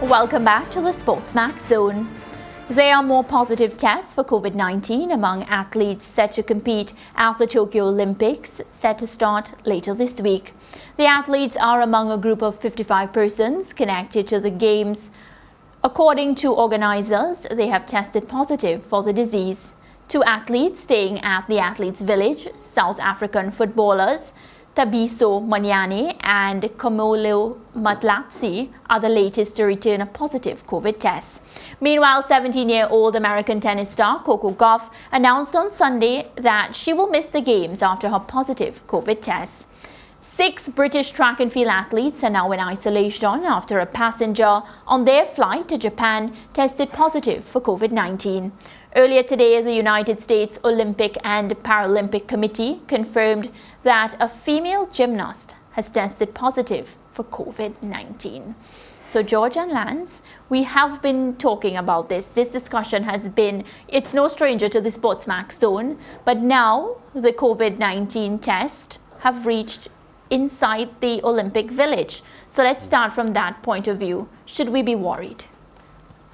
Welcome back to the SportsMax Zone. There are more positive tests for COVID-19 among athletes set to compete at the Tokyo Olympics, set to start later this week. The athletes are among a group of 55 persons connected to the Games. According to organizers, they have tested positive for the disease. 2 athletes staying at the Athletes Village, South African footballers Thabiso Manyane and Komolo Matlatsi, are the latest to return a positive COVID test. Meanwhile, 17-year-old American tennis star Coco Gauff announced on Sunday that she will miss the Games after her positive COVID test. 6 British track and field athletes are now in isolation after a passenger on their flight to Japan tested positive for COVID-19. Earlier today, the United States Olympic and Paralympic Committee confirmed that a female gymnast has tested positive for COVID-19. So George and Lance, we have been talking about this. This discussion has been, it's no stranger to the SportsMax Zone, but now the COVID-19 tests have reached inside the Olympic Village. So let's start from that point of view. Should we be worried?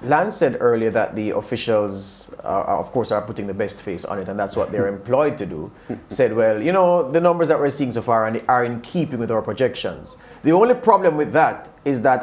Lance said earlier that the officials, of course, are putting the best face on it, and that's what they're employed to do. Said, well, you know, the numbers that we're seeing so far are in keeping with our projections. The only problem with that is that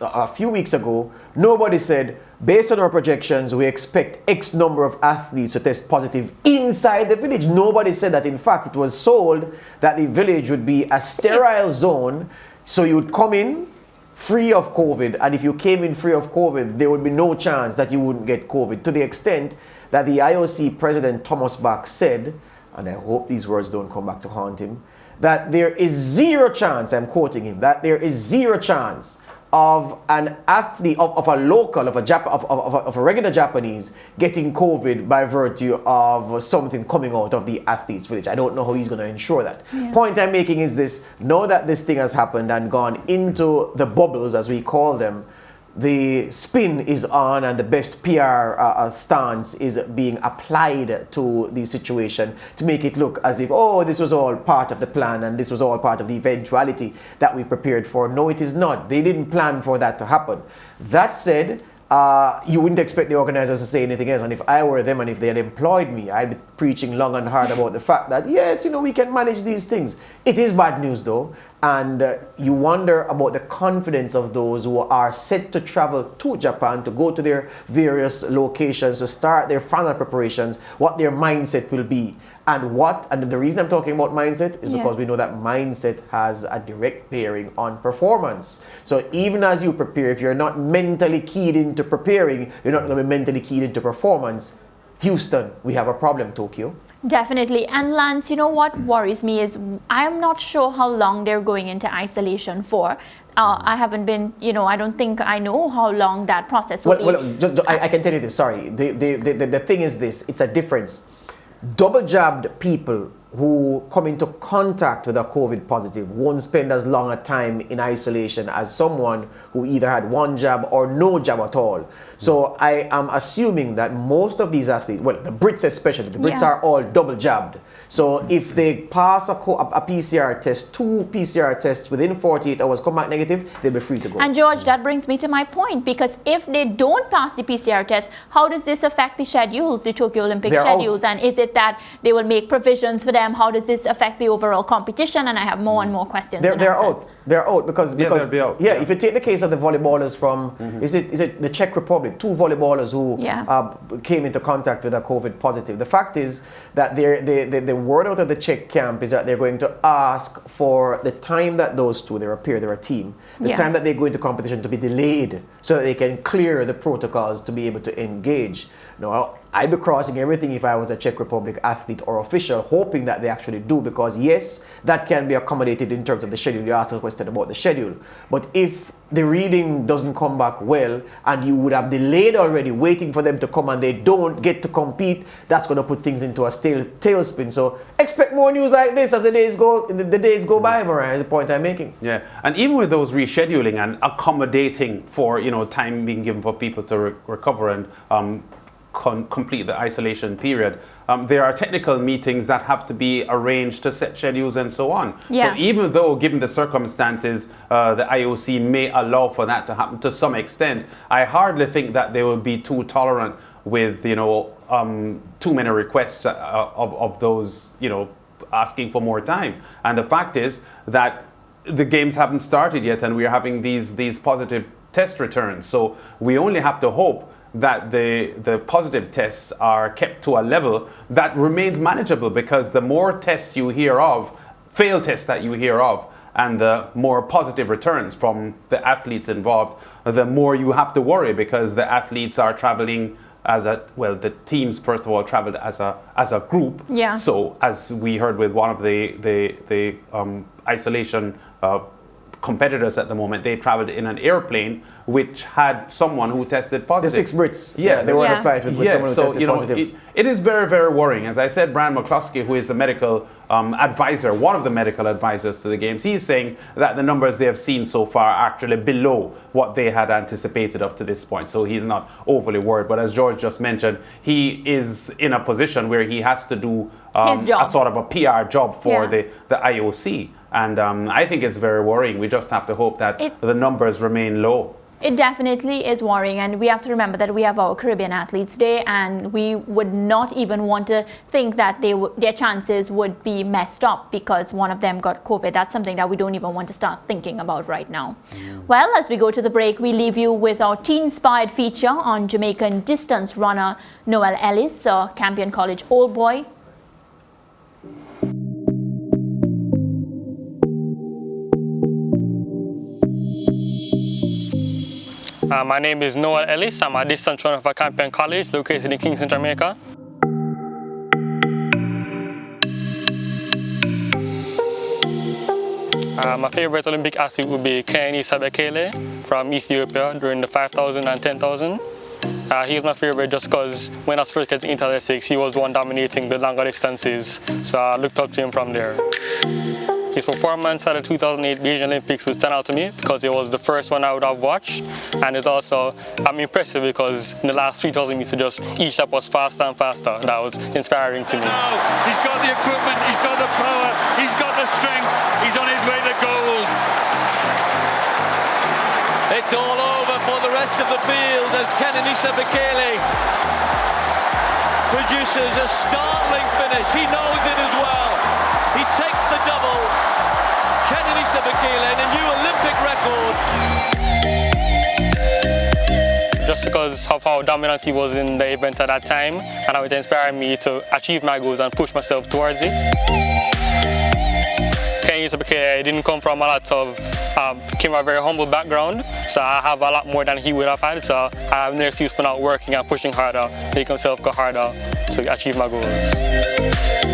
a few weeks ago, nobody said, based on our projections, we expect X number of athletes to test positive inside the village. Nobody said that. In fact, it was sold that the village would be a sterile zone, so you would come in free of COVID, and if you came in free of COVID, there would be no chance that you wouldn't get COVID, to the extent that the IOC president Thomas Bach said, and I hope these words don't come back to haunt him, that there is 0 chance, I'm quoting him, that there is 0 chance of an athlete, of a local, of a regular Japanese getting COVID by virtue of something coming out of the athletes' village. I don't know how he's going to ensure that. Yeah. Point I'm making is this: now that this thing has happened and gone into the bubbles, as we call them, the spin is on and the best PR stance is being applied to the situation to make it look as if, oh, this was all part of the plan and this was all part of the eventuality that we prepared for. No, it is not. They didn't plan for that to happen. That said, you wouldn't expect the organizers to say anything else. And if I were them and if they had employed me, I'd be preaching long and hard about the fact that, yes, you know, we can manage these things. It is bad news, though. And you wonder about the confidence of those who are set to travel to Japan, to go to their various locations, to start their final preparations, what their mindset will be. And the reason I'm talking about mindset is because we know that mindset has a direct bearing on performance. So even as you prepare, if you're not mentally keyed into preparing, you're not going to be mentally keyed into performance. Houston, we have a problem, Tokyo. Definitely. And Lance, you know what worries me is I'm not sure how long they're going into isolation for. I haven't been, you know, I don't think I know how long that process will be. Well, I can tell you this, sorry. The thing is this, it's a difference. Double jabbed people who come into contact with a COVID positive won't spend as long a time in isolation as someone who either had 1 jab or no jab at all. So I am assuming that most of these athletes, well, the Brits especially, the Brits are all double jabbed. So if they pass a PCR test, 2 PCR tests within 48 hours, come back negative, they'll be free to go. And George, that brings me to my point, because if they don't pass the PCR test, how does this affect the schedules, the Tokyo Olympic schedules? And is it that they will make provisions for them? How does this affect the overall competition? And I have more and more questions. They're out. They're out because they'll be out. If you take the case of the volleyballers from is it the Czech Republic, 2 volleyballers who came into contact with a COVID positive. The fact is that the word out of the Czech camp is that they're going to ask for the time that those 2, they're a team, the time that they go into competition to be delayed so that they can clear the protocols to be able to engage. Now, I'd be crossing everything if I was a Czech Republic athlete or official, hoping that they actually do, because yes, that can be accommodated in terms of the schedule. You asked a question about the schedule. But if the reading doesn't come back well and you would have delayed already waiting for them to come and they don't get to compete, that's going to put things into a tailspin. So expect more news like this as the days go by, Mariah, is the point I'm making. Yeah, and even with those rescheduling and accommodating for, you know, time being given for people to recover and complete the isolation period, there are technical meetings that have to be arranged to set schedules and so on. Yeah. So even though, given the circumstances, the IOC may allow for that to happen to some extent, I hardly think that they will be too tolerant with, too many requests of those, asking for more time. And the fact is that the games haven't started yet, and we are having these positive test returns. So we only have to hope that the positive tests are kept to a level that remains manageable, because the more tests you hear of, failed tests that you hear of, and the more positive returns from the athletes involved, the more you have to worry, because the athletes are traveling the teams first of all traveled as a group. Yeah. So as we heard with one of the isolation competitors at the moment, they traveled in an airplane which had someone who tested positive. The 6 Brits. Yeah, they were on a flight with someone who tested positive. It is very, very worrying. As I said, Brian McCluskey, who is the medical advisor, one of the medical advisors to the games, he's saying that the numbers they have seen so far are actually below what they had anticipated up to this point. So he's not overly worried. But as George just mentioned, he is in a position where he has to do a sort of a PR job for the IOC. And I think it's very worrying. We just have to hope that the numbers remain low. It definitely is worrying, and we have to remember that we have our Caribbean Athletes Day, and we would not even want to think that their chances would be messed up because one of them got COVID. That's something that we don't even want to start thinking about right now. Well, as we go to the break, we leave you with our Teenspired feature on Jamaican distance runner Noel Ellis, a Campion College Old Boy. My name is Noel Ellis. I'm a distance runner for Campion College, located in Kingston, Jamaica. My favorite Olympic athlete would be Kenenisa Bekele from Ethiopia during the 5,000 and 10,000. He's my favorite just because when I was first getting into athletics, he was the one dominating the longer distances. So I looked up to him from there. His performance at the 2008 Beijing Olympics would stand out to me because it was the first one I would have watched, and it's also impressive because in the last 3,000 meters, each lap was faster and faster. That was inspiring to me. He's got the equipment, he's got the power, he's got the strength, he's on his way to gold. It's all over for the rest of the field as Kenenisa Bekele produces a startling finish. He knows it as well. He takes the double. Kenenisa Bekele, a new Olympic record. Just because of how dominant he was in the event at that time, and how it inspired me to achieve my goals and push myself towards it. Kenenisa Bekele didn't come from came from a very humble background, so I have a lot more than he would have had, so I have no excuse for not working and pushing harder, making myself go harder to achieve my goals.